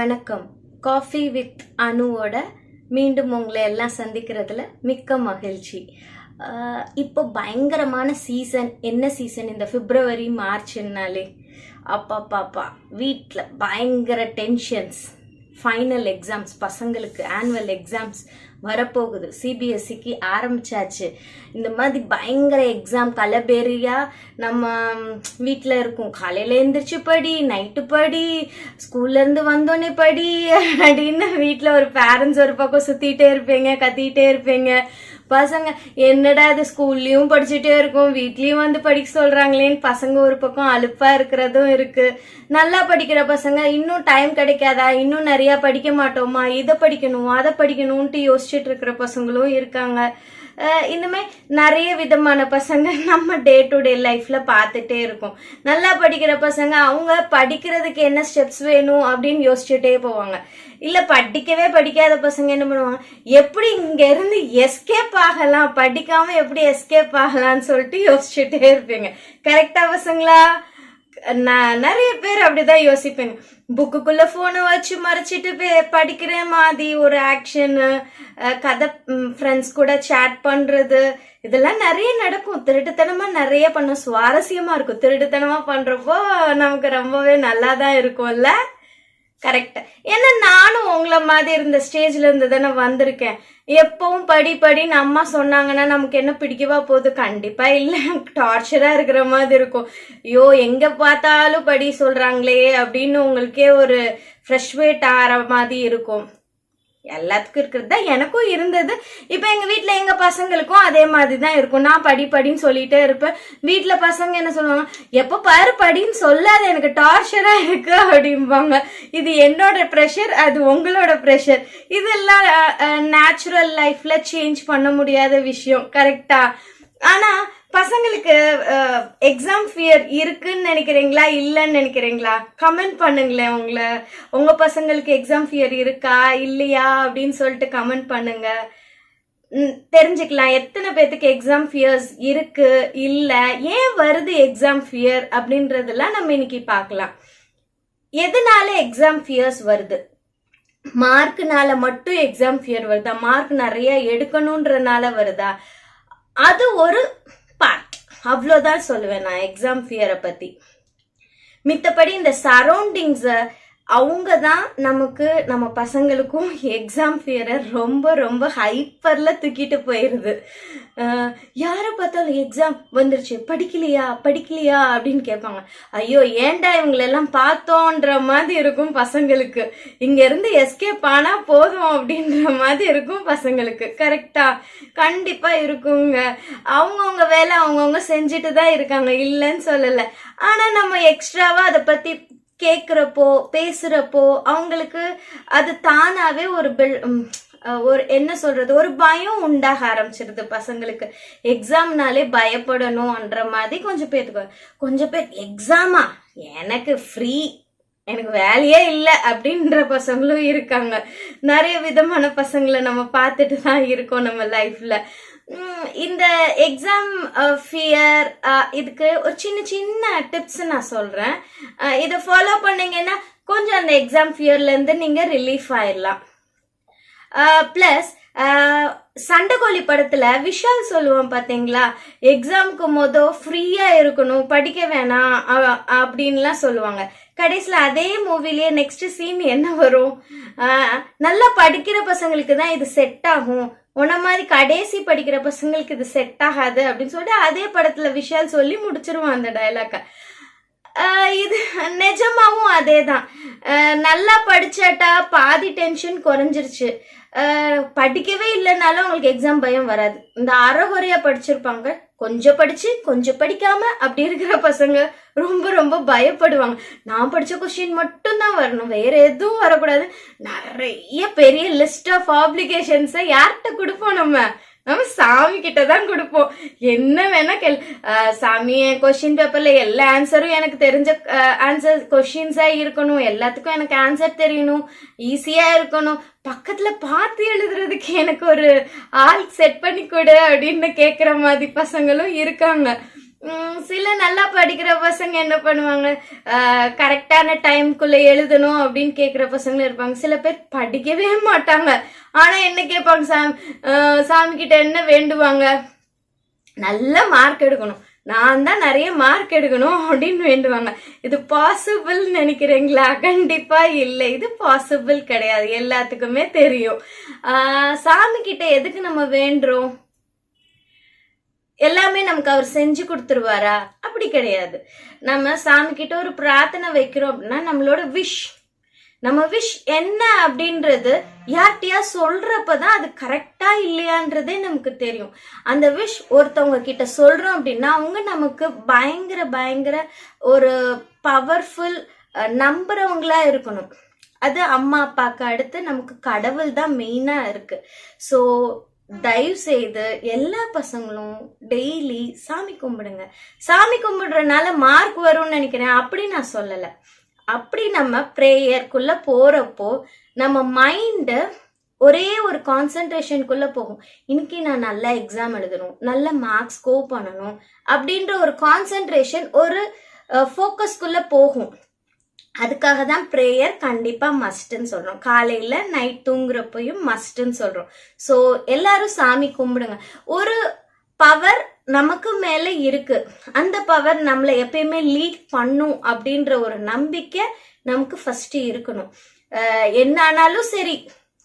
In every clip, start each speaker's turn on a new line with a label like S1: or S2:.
S1: வணக்கம். Coffee with அனுவோட மீண்டும் உங்களை எல்லாம் சந்திக்கிறதுல மிக்க மகிழ்ச்சி. இப்போ பயங்கரமான சீசன். என்ன சீசன்? இந்த பிப்ரவரி மார்ச்னாலே அப்பாப்பாப்பா வீட்டில் பயங்கர டென்ஷன்ஸ். ஃபைனல் எக்ஸாம்ஸ், பசங்களுக்கு ஆனுவல் எக்ஸாம்ஸ் வரப்போகுது. சிபிஎஸ்சிக்கு ஆரம்பிச்சாச்சு. இந்த மாதிரி பயங்கர எக்ஸாம் கலபேரியா நம்ம வீட்டில் இருக்கும். காலையில் எழுந்திரிச்சு படி, நைட்டு படி, ஸ்கூல்லேருந்து வந்தோடனே படி அப்படின்னு வீட்டில் ஒரு பேரண்ட்ஸ் ஒரு பக்கம் சுற்றிட்டே இருப்பீங்க, கத்திக்கிட்டே இருப்பீங்க. பசங்க என்னடா இது ஸ்கூல்லையும் படிச்சுட்டே இருக்கும், வீட்லயும் வந்து படிக்க சொல்றாங்களேன்னு பசங்க ஒரு பக்கம் அலுப்பா இருக்கிறதும் இருக்கு. நல்லா படிக்கிற பசங்க இன்னும் டைம் கிடைக்காதா, இன்னும் நிறைய படிக்க மாட்டோமா, இதை படிக்கணும் அதை படிக்கணும்ட்டு யோசிச்சுட்டு இருக்கிற பசங்களும் இருக்காங்க. இந்த மாதிரி நிறைய விதமான பசங்க நம்ம டே டு டே லைஃப்ல பார்த்துட்டே இருக்கோம். நல்லா படிக்கிற பசங்க அவங்க படிக்கிறதுக்கு என்ன ஸ்டெப்ஸ் வேணும் அப்படின்னு யோசிச்சுட்டே போவாங்க. இல்ல படிக்கவே படிக்காத பசங்க என்ன பண்ணுவாங்க, எப்படி இங்க இருந்து எஸ்கேப் ஆகலாம், படிக்காம எப்படி எஸ்கேப் ஆகலாம்னு சொல்லிட்டு யோசிச்சுட்டே இருப்பீங்க. கரெக்டா பசங்களா? நிறைய பேர் அப்படிதான் யோசிப்பேங்க. புக்குக்குள்ள போனை வச்சு மறைச்சிட்டு படிக்கிறேன் மாதிரி ஒரு ஆக்ஷன், கதை, ஃப்ரெண்ட்ஸ் கூட சேட் பண்றது, இதெல்லாம் நிறைய நடக்கும். திருட்டுத்தனமா நிறைய பண்ண சுவாரஸ்யமா இருக்கும். திருட்டுத்தனமா பண்றப்போ நமக்கு ரொம்பவே நல்லாதான் இருக்கும்ல. கரெக்ட். ஏன்னா நானும் உங்களை மாதிரி இருந்த ஸ்டேஜ்ல இருந்து தானே வந்திருக்கேன். எப்பவும் படி படின்னு அம்மா சொன்னாங்கன்னா நமக்கு என்ன பிடிக்கவா போகுது? கண்டிப்பா இல்ல, டார்ச்சரா இருக்கிற மாதிரி இருக்கும். ஐயோ எங்க பார்த்தாலும் படி சொல்றாங்களே அப்படின்னு உங்களுக்கே ஒரு ஃப்ரெஷ்வேட் ஆகிற மாதிரி இருக்கும். எல்லாத்துக்கும் இருக்கிறது தான் எனக்கும் இருந்தது. இப்ப எங்க வீட்டுல எங்க பசங்களுக்கும் அதே மாதிரிதான் இருக்கும். நான் படி படின்னு சொல்லிட்டே இருப்பேன். வீட்டுல பசங்க என்ன சொல்லுவாங்க, எப்ப பாரு படின்னு சொல்லாத, எனக்கு டார்ச்சரா இருக்கு அப்படிம்பாங்க. இது என்னோட ப்ரெஷர், அது உங்களோட ப்ரெஷர். இதெல்லாம் நேச்சுரல் லைஃப்ல சேஞ்ச் பண்ண முடியாத விஷயம். கரெக்டா? ஆனா பசங்களுக்கு எக்ஸாம் ஃபியர் இருக்குன்னு நினைக்கிறீங்களா, இல்லைன்னு நினைக்கிறீங்களா? கமெண்ட் பண்ணுங்களேன். உங்க பசங்களுக்கு எக்ஸாம் ஃபியர் இருக்கா இல்லையா அப்படின்னு சொல்லிட்டு கமெண்ட் பண்ணுங்க. தெரிஞ்சுக்கலாம் எத்தனை பேத்துக்கு எக்ஸாம் ஃபியர்ஸ் இருக்கு, இல்ல ஏன் வருது எக்ஸாம் ஃபியர் அப்படின்றதெல்லாம் நம்ம இன்னைக்கு பார்க்கலாம். எதனால எக்ஸாம் ஃபியர்ஸ் வருது? மார்க்குனால மட்டும் எக்ஸாம் ஃபியர் வருதா? மார்க் நிறைய எடுக்கணும்ன்றனால வருதா? அது ஒரு பார்ட். அவ்வளோதான் சொல்லுவேன் நான் எக்ஸாம் ஃபியரை பத்தி. மித்தபடி இந்த சரௌண்டிங்ஸ் அவங்க தான் நமக்கு, நம்ம பசங்களுக்கும் எக்ஸாம் ஃபியரை ரொம்ப ரொம்ப ஹைப்பர்ல தூக்கிட்டு போயிருது. யாரை பார்த்தாலும் எக்ஸாம் வந்துருச்சு, படிக்கலையா படிக்கலையா அப்படின்னு கேட்பாங்க. ஐயோ ஏன்டா இவங்களெல்லாம் பார்த்தோன்ற மாதிரி இருக்கும் பசங்களுக்கு. இங்க இருந்து எஸ்கேப் ஆனா போதும் அப்படின்ற மாதிரி இருக்கும் பசங்களுக்கு. கரெக்டா? கண்டிப்பா இருக்குங்க. அவங்கவுங்க வேலை அவங்கவுங்க செஞ்சுட்டு தான் இருக்காங்க, இல்லைன்னு சொல்லல. ஆனா நம்ம எக்ஸ்ட்ராவா அதை பத்தி கேக்குறப்போ பேசுறப்போ அவங்களுக்கு அது தானாவே ஒரு என்ன சொல்றது, ஒரு பயம் உண்டாக ஆரம்பிச்சிருது பசங்களுக்கு. எக்ஸாம்னாலே பயப்படணும்ன்ற மாதிரி கொஞ்சம் பேர் எக்ஸாமா எனக்கு ஃப்ரீ, எனக்கு வேலையே இல்லை அப்படின்ற பசங்களும் இருக்காங்க. நிறைய விதமான பசங்களை நம்ம பார்த்துட்டு தான் இருக்கோம் நம்ம லைஃப்ல. இந்த எக்ஸாம் ஃபியர் இதுக்கு ஒரு சின்ன சின்ன டிப்ஸ் நான் சொல்றேன். இதை ஃபாலோ பண்ணீங்கன்னா கொஞ்சம் அந்த எக்ஸாம் ஃபியர்ல இருந்து நீங்க ரிலீஃப் ஆயிடலாம். பிளஸ் சண்டைக்கோழி படத்துல விஷால் சொல்லுவான் பாத்தீங்களா, எக்ஸாமுக்கு ஃப்ரீயா இருக்கணும், படிக்க வேணாம் அப்படின்லாம் சொல்லுவாங்க. கடைசியில அதே மூவிலேயே நெக்ஸ்ட் சீன் என்ன வரும், நல்லா படிக்கிற பசங்களுக்கு தான் இது செட் ஆகும், உன்ன மாதிரி கடைசி படிக்கிற பசங்களுக்கு இது செட் ஆகாது அப்படின்னு சொல்லிட்டு அதே படத்துல விஷால் சொல்லி முடிச்சிருவான் அந்த டயலாக்க. இது நிஜமாவும் அதேதான். நல்லா படிச்சாட்டா பாதி டென்ஷன் குறைஞ்சிருச்சு. படிக்கவே இல்லைனாலும் அவங்களுக்கு எக்ஸாம் பயம் வராது. இந்த அரைகுறையா படிச்சிருப்பாங்க, கொஞ்சம் படிச்சு கொஞ்சம் படிக்காம அப்படி இருக்கிற பசங்க ரொம்ப ரொம்ப பயப்படுவாங்க. நான் படிச்ச கொஸ்டின் மட்டும் தான் வரணும், வேற எதுவும் வரக்கூடாது. நிறைய பெரிய லிஸ்ட் ஆஃப் ஆப்ளிகேஷன்ஸை யார்கிட்ட கொடுப்போம்? நம்ம சாமி கிட்ட தான் கொடுப்போம். என்ன வேணா சாமி கொஸ்டின் பேப்பர்ல எல்லா ஆன்சரும் எனக்கு தெரிஞ்ச ஆன்சர் கொஸ்டின்ஸா இருக்கணும், எல்லாத்துக்கும் எனக்கு ஆன்சர் தெரியணும், ஈஸியா இருக்கணும், பக்கத்துல பார்த்து எழுதுறதுக்கு எனக்கு ஒரு ஆள் செட் பண்ணி கொடு அப்படின்னு கேக்குற மாதிரி பசங்களும் இருக்காங்க. சில நல்லா படிக்கிற பசங்க என்ன பண்ணுவாங்க, கரெக்டான டைம்குள்ள எழுதணும் அப்படின்னு கேட்குற பசங்களும் இருப்பாங்க. சில பேர் படிக்கவே மாட்டாங்க. ஆனா என்ன கேட்பாங்க, சாமி கிட்ட என்ன வேண்டுவாங்க, நல்ல மார்க் எடுக்கணும், நான் தான் நிறைய மார்க் எடுக்கணும் அப்படின்னு வேண்டுவாங்க. இது பாசிபிள் நினைக்கிறீங்களா? கண்டிப்பா இல்லை, இது பாசிபிள் கிடையாது. எல்லாத்துக்குமே தெரியும். சாமி கிட்ட எதுக்கு நம்ம வேண்டுறோம்? எல்லாமே நமக்கு அவர் செஞ்சு கொடுத்துருவாரா? அப்படி கிடையாது. நம்ம சாமி கிட்ட ஒரு பிரார்த்தனை வைக்கிறோம் அப்படின்னா நம்மளோட விஷ், நம்ம விஷ் என்ன அப்படின்றது யார்கிட்டயா சொல்றப்பதான் அது கரெக்டா இல்லையான்றதே நமக்கு தெரியும். அந்த விஷ் ஒருத்தவங்க கிட்ட சொல்றோம் அப்படின்னா அவங்க நமக்கு பயங்கர ஒரு பவர்ஃபுல் நம்புறவங்களா இருக்கணும். அது அம்மா அப்பாக்கு அடுத்து நமக்கு கடவுள் தான் மெயினா இருக்கு. ஸோ தயவு செய்து எல்லா பசங்களும் டெய்லி சாமி கும்பிடுங்க. சாமி கும்பிடுறதுனால மார்க் வரும்னு நினைக்கிறேன், அப்படி நான் சொல்லல. அப்படி நம்ம ப்ரேயருக்குள்ள போறப்போ நம்ம மைண்டு ஒரே ஒரு கான்சென்ட்ரேஷனுக்குள்ள போகும். இன்னைக்கு நான் நல்ல எக்ஸாம் எழுதணும், நல்ல மார்க்ஸ் ஸ்கோர் பண்ணணும் அப்படின்ற ஒரு கான்சென்ட்ரேஷன், ஒரு ஃபோக்கஸ்குள்ள போகும். அதுக்காக தான் ப்ரேயர் கண்டிப்பா மஸ்ட்ன்னு சொல்றோம். காலையில நைட் தூங்குறப்பையும் மஸ்ட்ன்னு சொல்றோம். ஸோ எல்லாரும் சாமி கும்பிடுங்க. ஒரு பவர் நமக்கு மேல இருக்கு, அந்த பவர் நம்மளை எப்பயுமே லீட் பண்ணும் அப்படின்ற ஒரு நம்பிக்கை நமக்கு ஃபர்ஸ்ட் இருக்கணும். என்ன ஆனாலும் சரி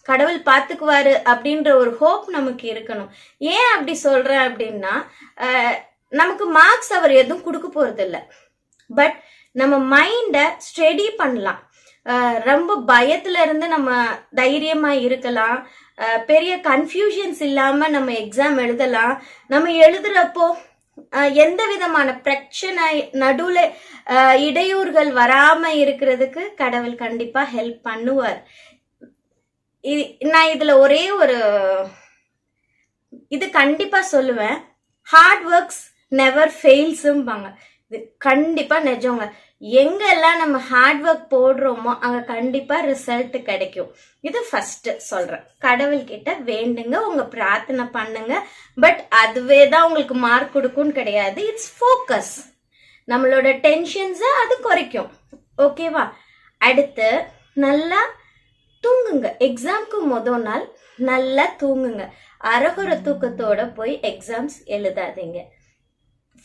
S1: கடவுள் பார்த்துக்குவாரு அப்படின்ற ஒரு ஹோப் நமக்கு இருக்கணும். ஏன் அப்படி சொல்றேன் அப்படின்னா, நமக்கு மார்க்ஸ் அவர் எதுவும் கொடுக்க போறது இல்லை, பட் நம்ம மைண்டை ஸ்டெடி பண்ணலாம். ரொம்ப பயத்துல இருந்து நம்ம தைரியமா இருக்கலாம். பெரிய கன்ஃபியூஷன்ஸ் இல்லாம நம்ம எக்ஸாம் எழுதலாம். நம்ம எழுதுறப்போ எந்த விதமான பிரச்சனை நடுவுல இடையூறுகள் வராம இருக்கிறதுக்கு கடவுள் கண்டிப்பா ஹெல்ப் பண்ணுவார். நான் இதுல ஒரே ஒரு இது கண்டிப்பா சொல்லுவேன், ஹார்ட் ஒர்க்ஸ் நெவர் ஃபெயில்ஸ்ம்பாங்க. இது கண்டிப்பா நிஜங்க. எங்கெல்லாம் நம்ம ஹார்ட் ஒர்க் போடுறோமோ அங்க கண்டிப்பா ரிசல்ட் கிடைக்கும். இது ஃபர்ஸ்ட் சொல்றேன். கடவுள் கிட்ட வேண்டுங்க, உங்க பிரார்த்தனை பண்ணுங்க. பட் அதுவே தான் உங்களுக்கு மார்க் கொடுக்கும்னு கிடையாது. It's focus. நம்மளோட டென்ஷன்ஸை அது குறைக்கும். ஓகேவா? அடுத்து நல்லா தூங்குங்க. எக்ஸாம்க்கு முதல் நாள் நல்லா தூங்குங்க. அரகுற தூக்கத்தோட போய் எக்ஸாம்ஸ் எழுதாதீங்க.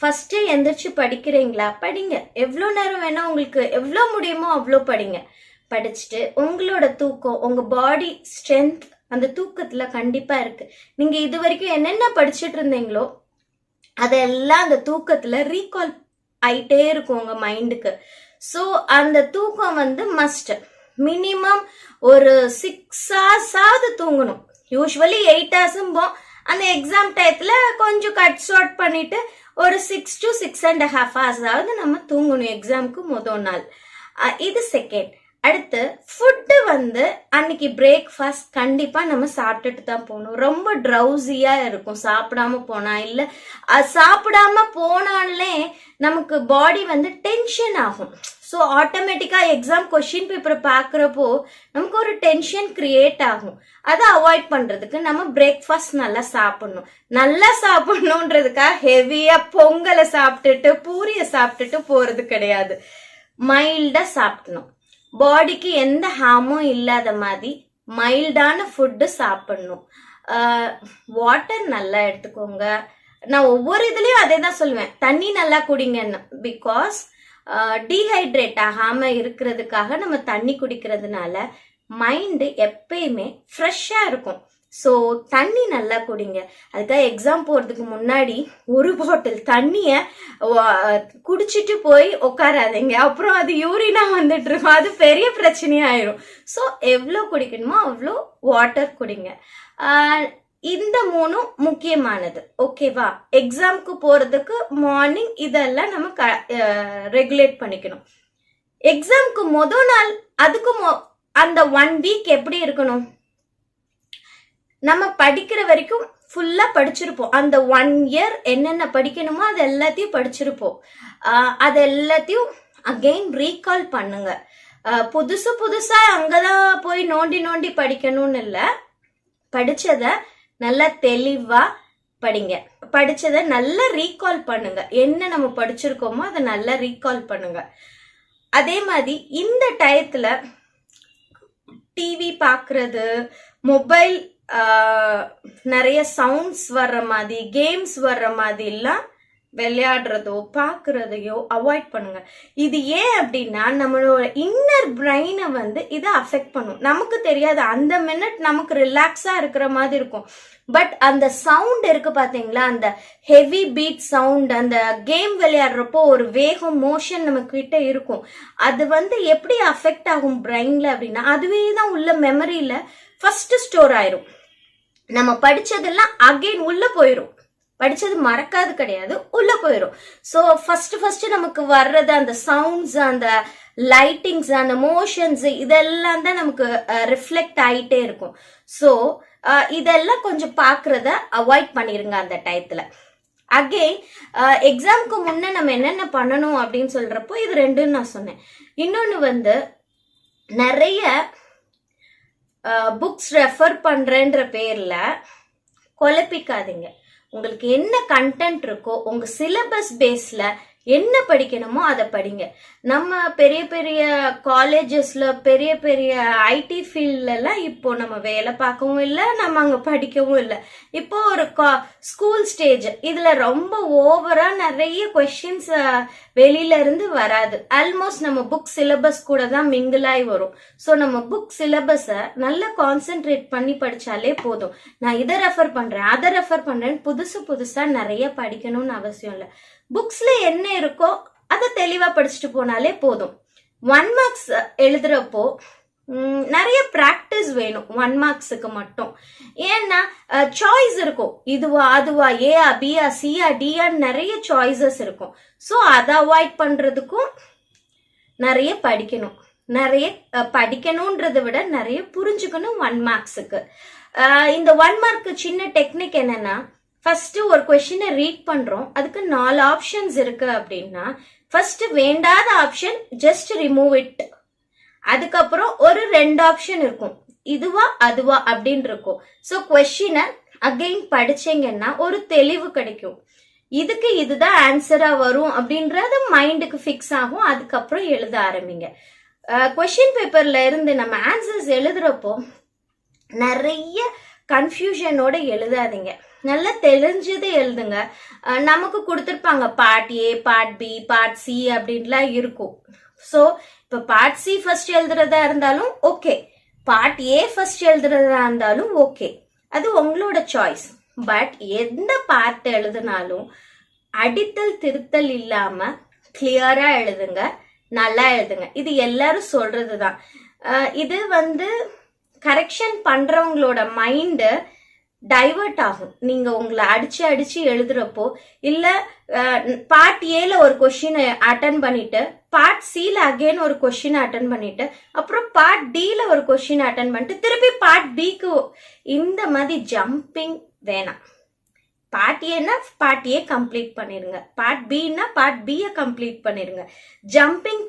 S1: ஃபர்ஸ்ட் எந்திரிச்சு படிக்கிறீங்களா? படிங்க. எவ்வளோ நேரம் வேணா உங்களுக்கு எவ்வளோ முடியுமோ அவ்வளோ படிங்க. படிச்சுட்டு உங்களோட தூக்கம், உங்க பாடி ஸ்ட்ரென்த் அந்த தூக்கத்துல கண்டிப்பா இருக்கு. நீங்க இது வரைக்கும் என்னென்ன படிச்சுட்டு இருந்தீங்களோ அதெல்லாம் அந்த தூக்கத்துல ரீகால் ஆயிட்டே இருக்கும் உங்க மைண்டுக்கு. ஸோ அந்த தூக்கம் மஸ்ட். மினிமம் ஒரு 6 hours தூங்கணும். யூஸ்வலி 8 hours அந்த எக்ஸாம் டயத்துல கொஞ்சம் கட் ஷார்ட் பண்ணிட்டு ஒரு 6 to 6.5 hours நம்ம தூங்கணும் எக்ஸாமுக்கு முதல் நாள். இது செகண்ட். அடுத்து ஃபுட்டு அன்னைக்கு பிரேக்ஃபாஸ்ட் கண்டிப்பா நம்ம சாப்பிட்டுட்டு தான் போகணும். ரொம்ப ட்ரௌசியா இருக்கும் சாப்பிடாம போனா. இல்ல சாப்பிடாம போனாலே நமக்கு பாடி டென்ஷன் ஆகும். ஸோ ஆட்டோமேட்டிக்கா எக்ஸாம் கொஸ்டின் பேப்பரை பார்க்குறப்போ நமக்கு ஒரு டென்ஷன் கிரியேட் ஆகும். அதை அவாய்ட் பண்றதுக்கு நம்ம பிரேக்ஃபாஸ்ட் நல்லா சாப்பிடணும். நல்லா சாப்பிடணுன்றதுக்காக ஹெவியா பொங்கலை சாப்பிட்டுட்டு பூரியை சாப்பிட்டுட்டு போறது கிடையாது. மைல்டா சாப்பிடணும். பாடிக்கு எந்த ஹார்மும் இல்லாத மாதிரி மைல்டான ஃபுட்டு சாப்பிடணும். வாட்டர் நல்லா எடுத்துக்கோங்க. நான் ஒவ்வொரு இதுலயும் அதே தான் சொல்லுவேன், தண்ணி நல்லா குடிங்கன்னு. பிகாஸ் டீஹைட்ரேட் ஆகாம இருக்கிறதுக்காக நம்ம தண்ணி குடிக்கிறதுனால மைண்டு எப்பயுமே ஃப்ரெஷ்ஷா இருக்கும். ஸோ தண்ணி நல்லா குடிங்க. அதுக்காக எக்ஸாம் போறதுக்கு முன்னாடி ஒரு பாட்டில் தண்ணிய குடிச்சிட்டு போய் உட்காராதீங்க. அப்புறம் அது யூரினா வந்துட்டு இருக்கும், அது பெரிய பிரச்சனையாயிரும். ஸோ எவ்வளோ குடிக்கணுமோ அவ்வளோ வாட்டர் குடிங்க. இந்த 3 முக்கியமானது. ஓகேவா? எக்ஸாம்க்கு போறதுக்கு மார்னிங் இதெல்லாம் நம்ம ரெகுலேட் பண்ணிக்கணும். எக்ஸாம்க்கு முதல் நாள் அதுக்கும் அந்த 1 week எப்படி இருக்கணும்? நம்ம படிக்கிற வரைக்கும் ஃபுல்லா படிச்சிருப்போம். அந்த 1 year என்னென்ன படிக்கணுமோ அது எல்லாத்தையும் படிச்சிருப்போம். அது எல்லாத்தையும் அகெயின் ரீகால் பண்ணுங்க. புதுசா அங்கதான் போய் நோண்டி படிக்கணும்னு இல்லை. படிச்சத நல்லா தெளிவா படிங்க. படிச்சதை நல்லா ரீகால் பண்ணுங்க. என்ன நம்ம படிச்சிருக்கோமோ அதை நல்லா ரீகால் பண்ணுங்க. அதே மாதிரி இந்த டயத்துல டிவி பாக்குறது, மொபைல் நிறைய சவுண்ட்ஸ் வர்ற மாதிரி, கேம்ஸ் வர்ற மாதிரி எல்லாம் விளையாடுறதோ பாக்குறதையோ அவாய்ட் பண்ணுங்க. இது ஏன் அப்படின்னா நம்மளோட இன்னர் பிரெயினை வந்து இதை அஃபெக்ட் பண்ணும். நமக்கு தெரியாது, அந்த மினிட் நமக்கு ரிலாக்ஸா இருக்கிற மாதிரி இருக்கும். பட் அந்த சவுண்ட் இருக்கு பாத்தீங்களா, அந்த ஹெவி பீட் சவுண்ட், அந்த கேம் விளையாடுறப்போ ஒரு வேகம், மோஷன் நம்ம கிட்ட இருக்கும். அது வந்து எப்படி அஃபெக்ட் ஆகும் பிரெயின்ல அப்படின்னா, அதுவே தான் உள்ள மெமரியில ஃபர்ஸ்ட் ஸ்டோர் ஆயிரும். நம்ம படிச்சதெல்லாம் அகைன் உள்ள போயிரும். படிச்சது மறக்காது கிடையாது, உள்ள போயிரும். ஸோ ஃபர்ஸ்ட் நமக்கு வர்றது அந்த சவுண்ட்ஸ், அந்த லைட்டிங்ஸ், அந்த மோஷன்ஸ், இதெல்லாம் தான் நமக்கு ரிஃப்ளெக்ட் ஆயிட்டே இருக்கும். ஸோ இதெல்லாம் கொஞ்சம் பாக்குறத அவாய்ட் பண்ணிருங்க அந்த டயத்துல. அகெயின் எக்ஸாமுக்கு முன்ன நம்ம என்னென்ன பண்ணணும் அப்படின்னு சொல்றப்போ இது ரெண்டுன்னு நான் சொன்னேன். இன்னொன்னு வந்து நிறைய புக்ஸ் ரெஃபர் பண்றேன்ற பேர்ல குழப்பிக்காதீங்க. உங்களுக்கு என்ன கண்டென்ட் இருக்கோ, உங்க சிலபஸ் பேஸ்ல என்ன படிக்கணுமோ அதை படிங்க. நம்ம பெரிய பெரிய காலேஜஸ்ல, பெரிய பெரிய ஐடி ஃபீல்ட்ல எல்லாம் இப்போ நம்ம வேலை பார்க்கவும் இல்லை, நம்ம அங்க படிக்கவும் இல்லை. இப்போ ஒரு ஸ்கூல் ஸ்டேஜ், இதுல ரொம்ப ஓவரா நிறைய கொஸ்டின்ஸ் வெளியில இருந்து வராது. ஆல்மோஸ்ட் நம்ம புக் சிலபஸ் கூட தான் மிங்கிளாய் வரும். ஸோ நம்ம புக் சிலபஸை நல்லா கான்சென்ட்ரேட் பண்ணி படிச்சாலே போதும். நான் இதை ரெஃபர் பண்றேன், அதை ரெஃபர் பண்றேன், புதுசா நிறைய படிக்கணும்னு அவசியம் இல்லை. புக்ஸ்ல என்ன இருக்கோ அதை தெளிவா படிச்சுட்டு போனாலே போதும். 1 மார்க்ஸ் எழுதுறப்போ நிறைய பிராக்டிஸ் வேணும் 1 மார்க்ஸுக்கு மட்டும். ஏன்னா சாய்ஸ் இருக்கும், இதுவா அதுவா, ஏஆ பிஆ சிஆ டிஆ நிறைய சாய்ஸஸ் இருக்கும். ஸோ அதை அவாய்ட் பண்றதுக்கும் நிறைய படிக்கணும். நிறைய படிக்கணும்ன்றதை விட நிறைய புரிஞ்சுக்கணும் 1 மார்க்ஸுக்கு. இந்த 1 மார்க்கு சின்ன டெக்னிக் என்னன்னா, ஃபர்ஸ்ட் ஒரு கொஸ்டினை ரீட் பண்றோம், அதுக்கு 4 ஆப்ஷன்ஸ் இருக்கு அப்படின்னா ஃபர்ஸ்ட் வேண்டாத ஆப்ஷன் ஜஸ்ட் ரிமூவ் இட். அதுக்கப்புறம் ஒரு 2 ஆப்ஷன் இருக்கும், இதுவா அதுவா அப்படின்னு இருக்கும். ஸோ கொஸ்டினை அகைன் படிச்சீங்கன்னா ஒரு தெளிவு கிடைக்கும். இதுக்கு இதுதான் ஆன்சரா வரும் அப்படின்றது மைண்டுக்கு ஃபிக்ஸ் ஆகும். அதுக்கப்புறம் எழுத ஆரம்பிங்க. கொஸ்டின் பேப்பர்ல இருந்து நம்ம ஆன்சர்ஸ் எழுதுறப்போ நிறைய கன்ஃபியூஷனோட எழுதாதீங்க. நல்லா தெரிஞ்சது எழுதுங்க. நமக்கு கொடுத்துருப்பாங்க part A, part B, part C அப்படின்லாம் இருக்கும். ஸோ இப்போ பார்ட் சி ஃபர்ஸ்ட் எழுதுறதா இருந்தாலும் ஓகே, பார்ட் ஏ ஃபர்ஸ்ட் எழுதுறதா இருந்தாலும் ஓகே, அது உங்களோட சாய்ஸ். பட் எந்த பார்ட் எழுதுனாலும் அடித்தல் திருத்தல் இல்லாம கிளியரா எழுதுங்க, நல்லா எழுதுங்க. இது எல்லாரும் சொல்றதுதான். இது வந்து கரெக்ஷன் பண்றவங்களோட மைண்டு டைவர்ட் ஆகும். நீங்க உங்களை அடிச்சு எழுதுறப்போ, இல்ல பார்ட் ஏல ஒரு கொஸ்டின் அட்டன் பண்ணிட்டு பார்ட் சில அகைன் ஒரு கொஸ்டின் அட்டன் பண்ணிட்டு அப்புறம் பார்ட் டில ஒரு கொஸ்டின் அட்டன் பண்ணிட்டு திருப்பி பார்ட் பிக்கு, இந்த மாதிரி ஜம்பிங் வேணாம். பார்ட் ஏன்னா பார்ட் ஏ கம்ப்ளீட் பண்ணிருங்க, பார்ட் பின்னா பார்ட் பியை கம்ப்ளீட் பண்ணிருங்க. ஜம்பிங்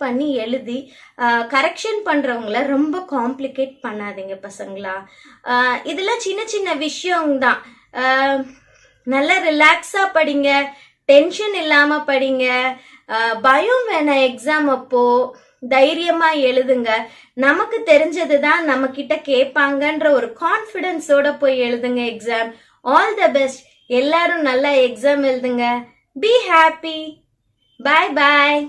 S1: பண்ணி எழுதி கரெக்ஷன் பண்றவங்கள ரொம்ப காம்ப்ளிகேட் பண்ணாதீங்க பசங்களா. இதெல்லாம் சின்ன விஷயம் தான். நல்லா ரிலாக்ஸா படிங்க, டென்ஷன் இல்லாம படிங்க, பயம் வேணாம். எக்ஸாம் அப்போ தைரியமா எழுதுங்க. நமக்கு தெரிஞ்சதுதான் நம்ம கிட்ட கேட்பாங்கன்ற ஒரு கான்பிடன்ஸோட போய் எழுதுங்க எக்ஸாம். All the best. எல்லாரும் நல்லா எக்ஸாம் எழுதுங்க. Be happy. Bye bye.